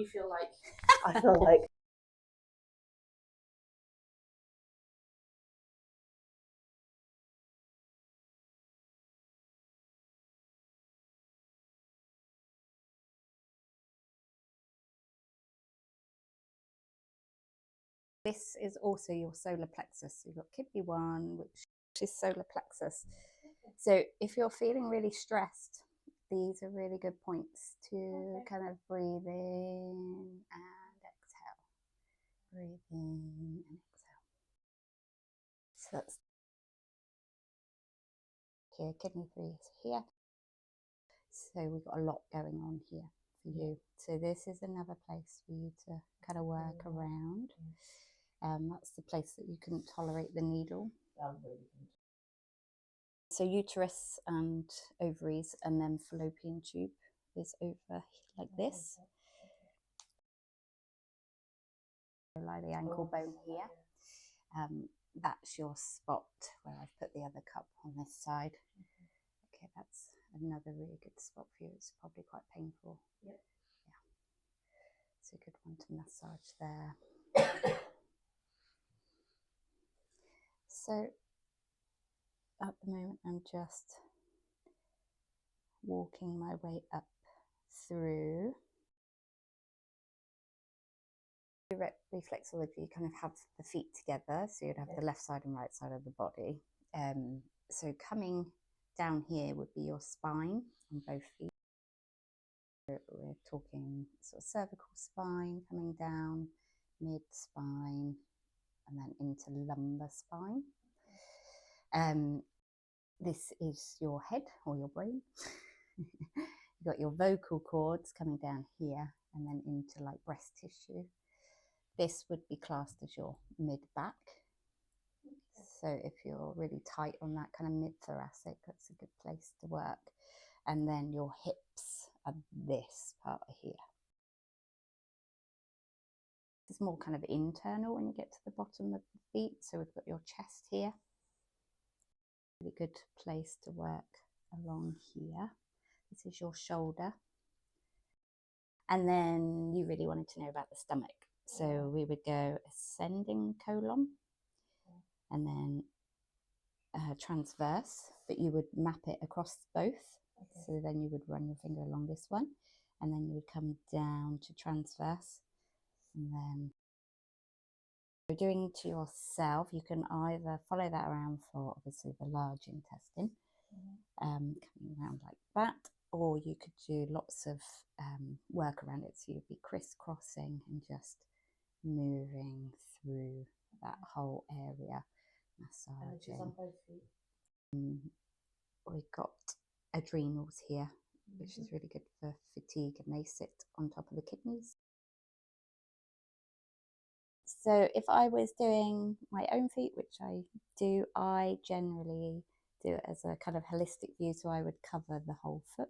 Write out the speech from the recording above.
you feel like? I feel like this is also your solar plexus. So you've got kidney 1, which is solar plexus. So if you're feeling really stressed, these are really good points to kind of breathe in and exhale. Breathe in and exhale. So that's here, kidney 3 is here. So we've got a lot going on here for you. So this is another place for you to kind of work around. That's the place that you couldn't tolerate the needle. So uterus and ovaries, and then fallopian tube is over like this. Below the ankle bone here. That's your spot where I've put the other cup on this side. Okay, that's another really good spot for you. It's probably quite painful. Yep. Yeah. It's a good one to massage there. So at the moment, I'm just walking my way up through. Reflexology, you kind of have the feet together, so you'd have the left side and right side of the body. So coming down here would be your spine on both feet. We're talking sort of cervical spine coming down, mid spine, and then into lumbar spine. This is your head or your brain. You've got your vocal cords coming down here and then into like breast tissue. This would be classed as your mid-back. So if you're really tight on that kind of mid-thoracic, that's a good place to work. And then your hips are this part here. It's more kind of internal when you get to the bottom of the feet. So we've got your chest here. Really good place to work along here. This is your shoulder. And then you really wanted to know about the stomach. So we would go ascending colon and then transverse, but you would map it across both. So then you would run your finger along this one and then you would come down to transverse. And then you're doing to yourself, you can either follow that around for obviously the large intestine, coming around like that, or you could do lots of work around it. So you'd be crisscrossing and just moving through that whole area, massaging. On both feet. We've got adrenals here, which is really good for fatigue, and they sit on top of the kidneys. So if I was doing my own feet, which I do, I generally do it as a kind of holistic view, so I would cover the whole foot.